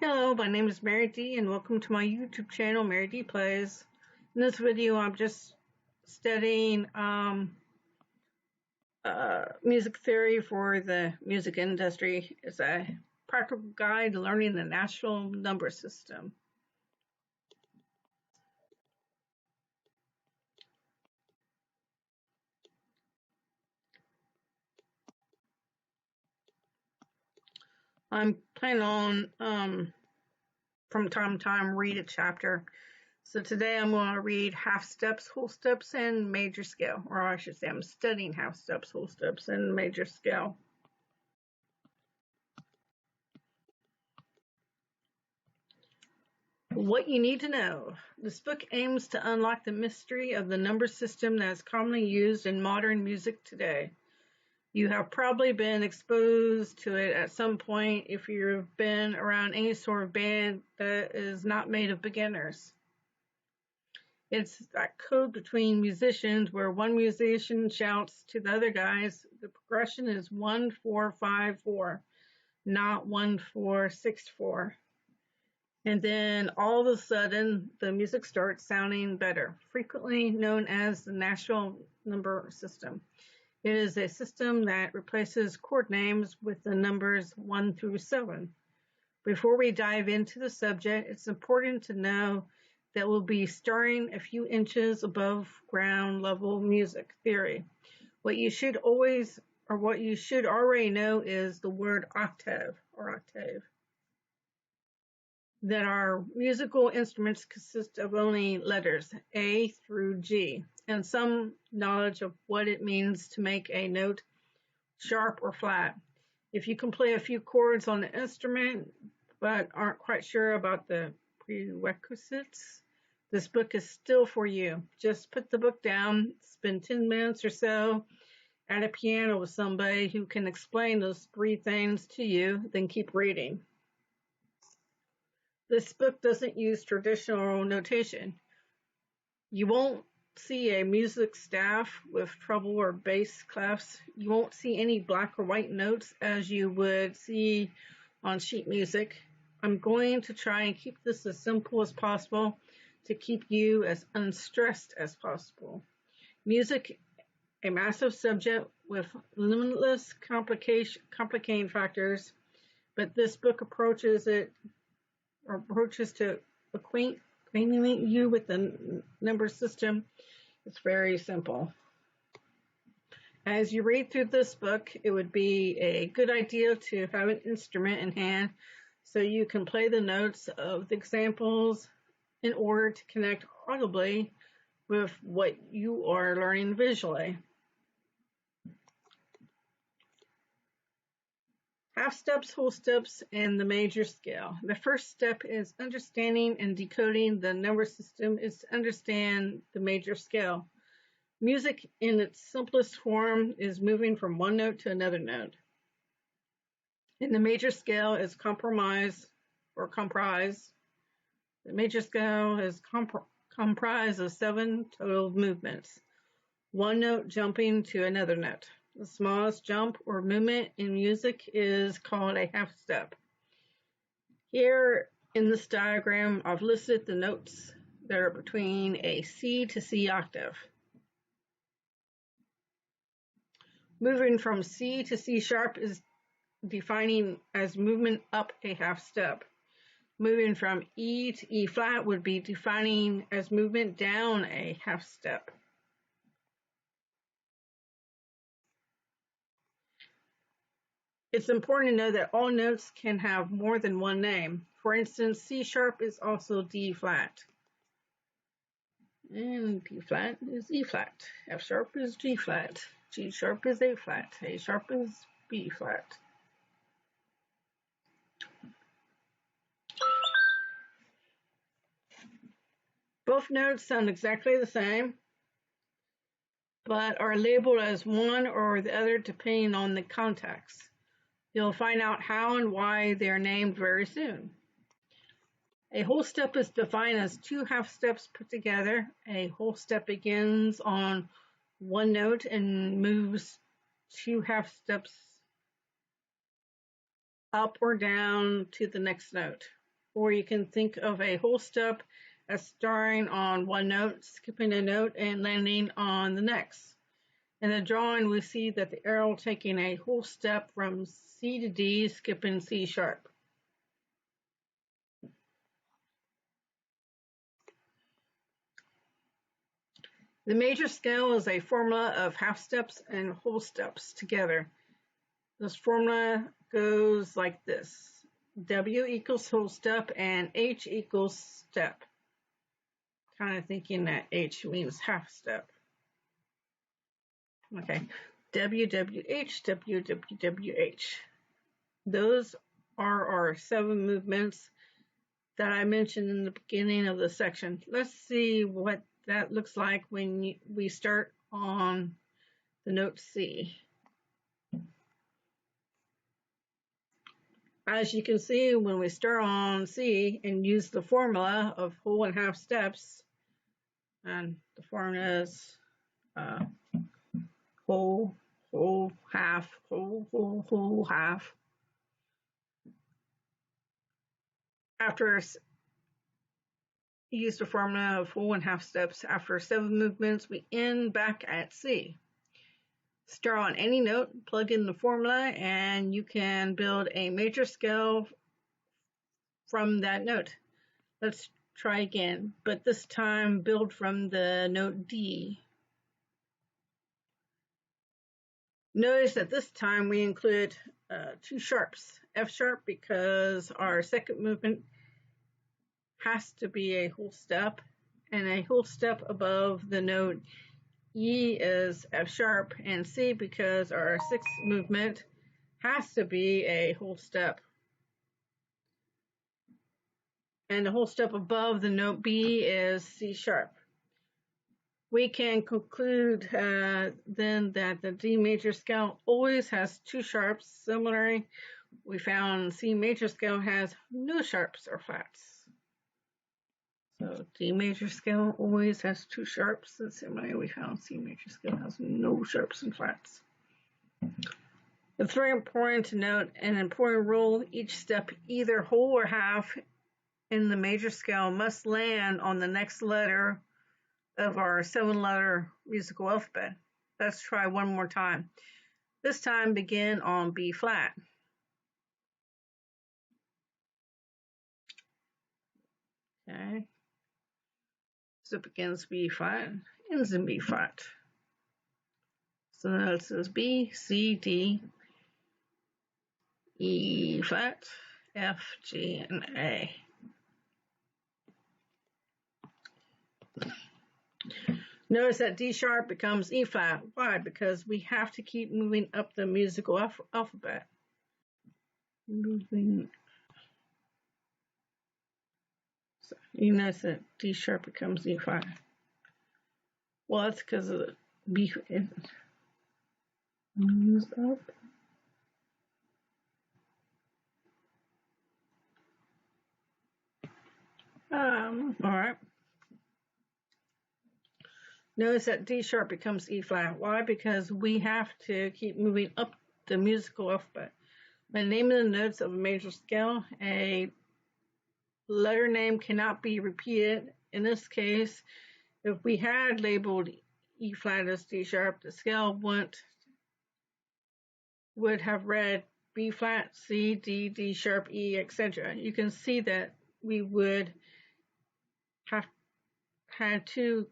Hello, my name is MaryD and welcome to my YouTube channel, MaryD Plays. In this video, I'm just studying music theory for the music industry. It's a practical guide to learning the natural number system. I'm planning on from time to time read a chapter. So today I'm going to read half steps, whole steps, and major scale. Or I should say I'm studying half steps, whole steps, and major scale. What you need to know. This book aims to unlock the mystery of the number system that is commonly used in modern music today. You have probably been exposed to it at some point if you've been around any sort of band that is not made of beginners. It's that code between musicians where one musician shouts to the other guys, the progression is 1-4-5-4, not 1-4-6-4. And then all of a sudden, the music starts sounding better, frequently known as the natural number system. It is a system that replaces chord names with the numbers 1 through 7. Before we dive into the subject, it's important to know that we'll be starting a few inches above ground level music theory. What you should already know is the word octave or octave. That our musical instruments consist of only letters A through G, and some knowledge of what it means to make a note sharp or flat. If you can play a few chords on the instrument but aren't quite sure about the prerequisites, this book is still for you. Just put the book down, spend 10 minutes or so at a piano with somebody who can explain those three things to you, then keep reading. This book doesn't use traditional notation. You won't see a music staff with treble or bass clefs. You won't see any black or white notes as you would see on sheet music. I'm going to try and keep this as simple as possible to keep you as unstressed as possible. Music, a massive subject with limitless complicating factors, but this book approaches to acquainting you with the number system. It's very simple. As you read through this book, it would be a good idea to have an instrument in hand so you can play the notes of the examples in order to connect audibly with what you are learning visually. Half steps, whole steps, and the major scale. The first step is understanding and decoding the number system is to understand the major scale. Music in its simplest form is moving from one note to another note. In the major scale is comprised. The major scale is comprised of 7 total movements, one note jumping to another note. The smallest jump or movement in music is called a half step. Here in this diagram, I've listed the notes that are between a C to C octave. Moving from C to C sharp is defining as movement up a half step. Moving from E to E flat would be defining as movement down a half step. It's important to know that all notes can have more than one name. For instance, C sharp is also D flat. And D flat is E flat. F sharp is G flat. G sharp is A flat. A sharp is B flat. Both notes sound exactly the same, but are labeled as one or the other depending on the context. You'll find out how and why they are named very soon. A whole step is defined as 2 half steps put together. A whole step begins on one note and moves 2 half steps up or down to the next note. or you can think of a whole step as starting on one note, skipping a note, and landing on the next. In the drawing, we see that the arrow taking a whole step from C to D, skipping C sharp. The major scale is a formula of half steps and whole steps together. This formula goes like this. W equals whole step and H equals step. Kind of thinking that H means half step. Okay, WWH, WWWH. Those are our 7 movements that I mentioned in the beginning of the section. Let's see what that looks like when we start on the note C. As you can see, when we start on C and use the formula of whole and half steps, and the formula is whole, whole, half, whole, whole, whole, half. After you use the formula of whole and half steps, after 7 movements, we end back at C. Start on any note, plug in the formula, and you can build a major scale from that note. Let's try again, but this time build from the note D. Notice that this time we include 2 sharps. F sharp because our second movement has to be a whole step, and a whole step above the note E is F sharp, and C because our 6th movement has to be a whole step. And the whole step above the note B is C sharp. We can conclude then that the D major scale always has 2 sharps. Similarly, we found C major scale has no sharps or flats. So D major scale always has 2 sharps, and similarly we found C major scale has no sharps and flats. It's very important to note an important rule: each step, either whole or half, in the major scale must land on the next letter of our 7-letter musical alphabet. Let's try one more time. This time begin on B flat. Okay. So it begins B flat, ends in B flat. So now it says B, C, D, E flat, F, G, and A. Notice that D sharp becomes E flat. Why? Because we have to keep moving up the musical alphabet. Moving. So you notice that D sharp becomes E flat. Well, that's because of the B moves up. All right. Notice that D sharp becomes E flat. Why? Because we have to keep moving up the musical alphabet. By naming the notes of a major scale, a letter name cannot be repeated. In this case, if we had labeled E flat as D sharp, the scale would have read B flat, C, D, D sharp, E, etc. You can see that we would have had 2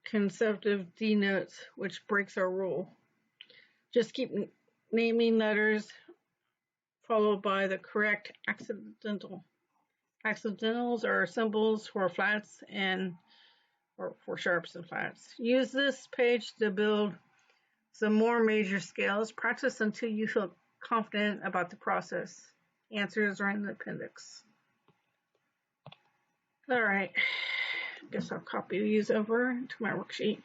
consecutive D notes, which breaks our rule. Just keep naming letters followed by the correct accidental. Accidentals are symbols for flats or for sharps and flats. Use this page to build some more major scales. Practice until you feel confident about the process. Answers are in the appendix. All right, I guess I'll copy these over to my worksheet.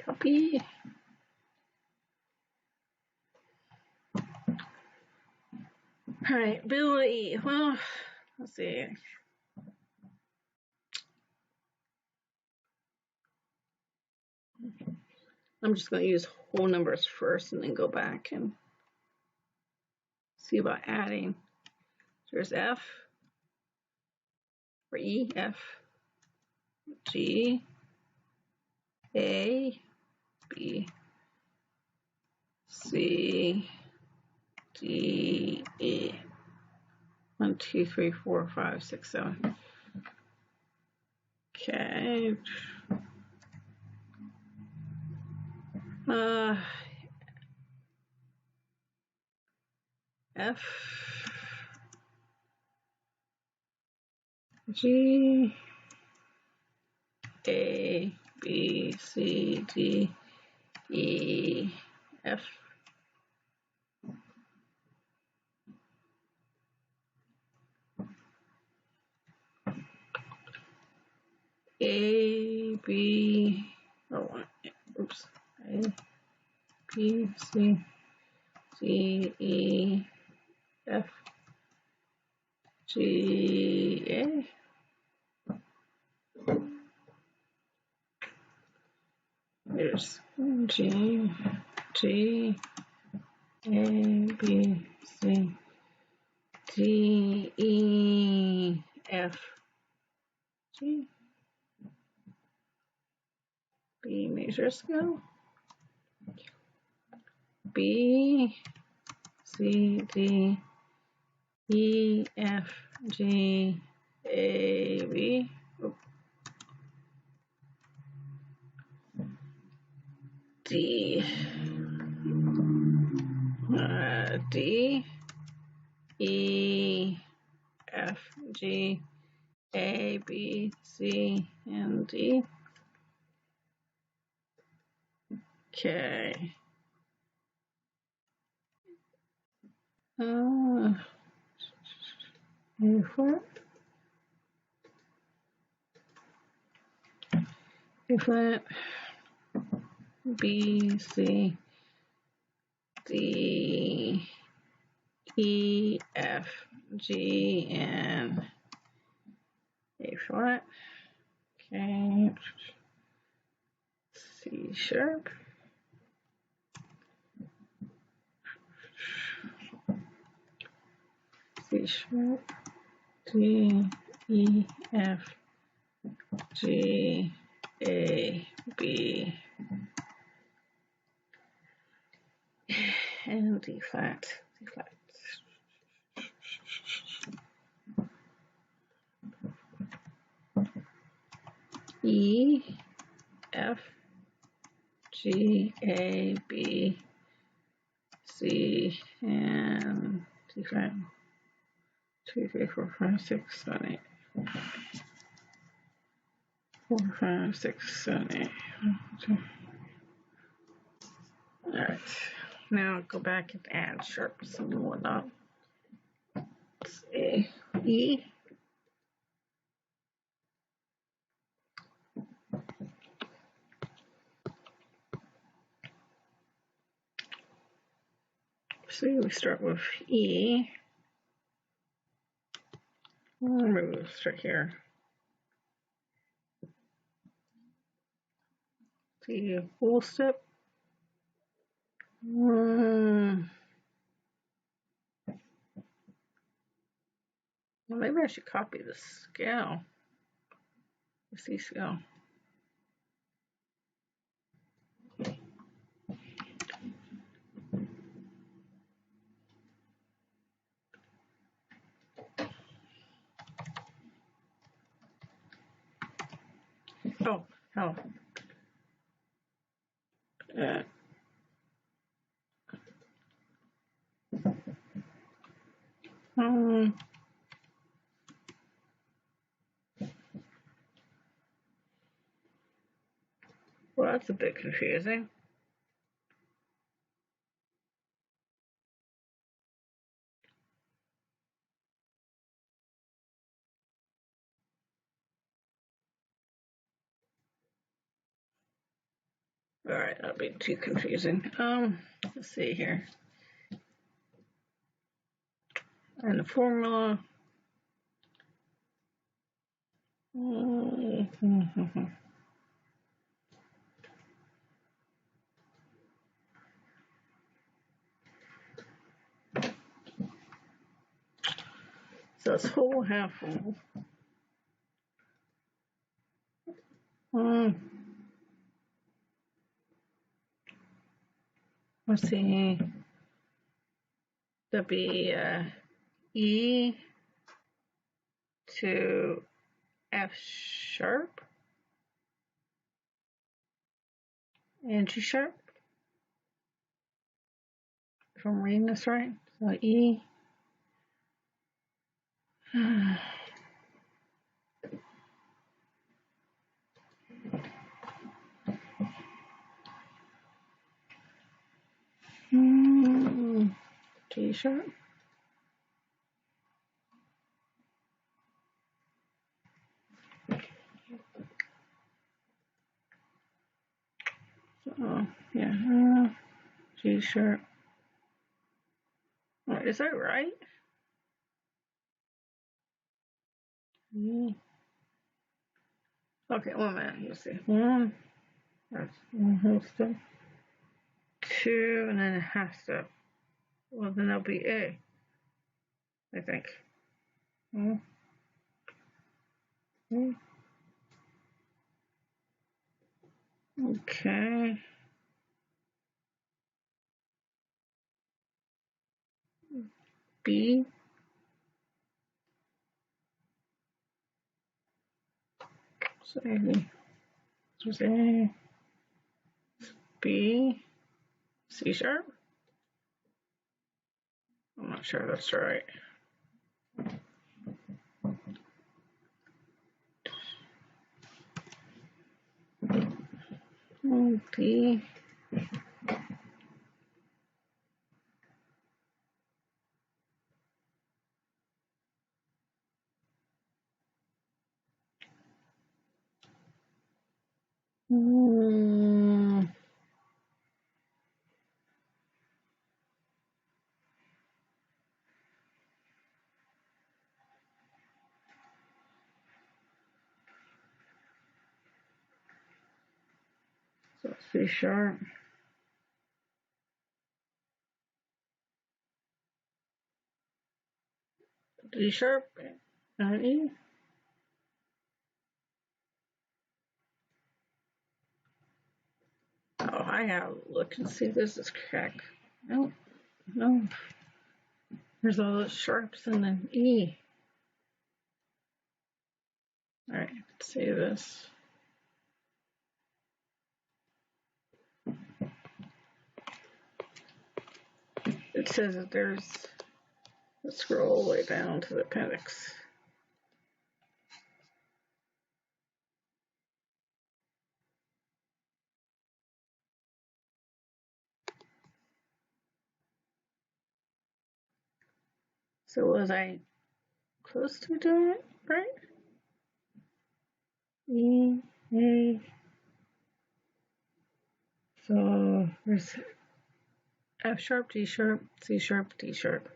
Copy. right, Billy. Well, let's see. I'm just going to use whole numbers first and then go back and see about adding. There's F or E, F, G, A, B, C, D, E. 1, 2, 3, 4, 5, 6, 7. Okay. F, G, A, B, C, D, E, F, A, B, oh, oops, A, B, C, D, E, F, G, A. There's G, G, A, B, C, D, E, F, G, B major scale, B, C, D, E, F, G, A, B, D, D, E, F, G, A, B, C, and D. Okay. A flat, A flat, B, C, D, E, F, G, and A flat. Okay. C sharp. C sharp. D, E, F, G, A, B, and D flat. D flat. E, F, G, A, B, C, and D flat. 2, 3, 4, 5, 6, 7, 8. 4, 5, 6, 7, 8. All right. Now go back and add sharps and whatnot. Let's see. E. So we start with E. Maybe we'll start here. See, full step. Well, maybe I should copy the scale. The C scale. Oh, hell. Well, that's a bit confusing. All right, that'll be too confusing. Let's see here. And the formula. So it's whole, half whole. Let's see. That'd be E to F sharp and G sharp. If I'm reading this right. So E. G sharp. So yeah, G sharp. Wait, is that right? Okay, 1 minute. Let's see. One. That's one whole step. Two, and then a half step. Well, then that'll be A, I think. Okay. B. So this was A. B. C sharp. I'm not sure that's right. D. So C sharp. D sharp and E. Oh, I have to look and see this is correct. No. There's all those sharps and then E. All right, let's see this. It says that there's, let's scroll all the way down to the appendix. So was I close to doing it right? E, A. So there's F sharp, D sharp, C sharp, D sharp.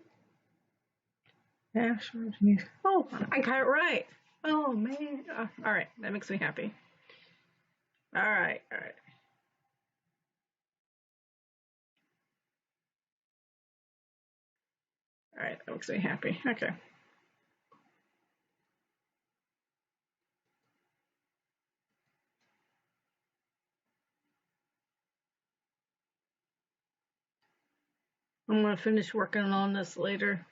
F sharp, D. Oh, I got it right. Oh man. All right, that makes me happy. All right. All right, that makes me happy. Okay. I'm going to finish working on this later.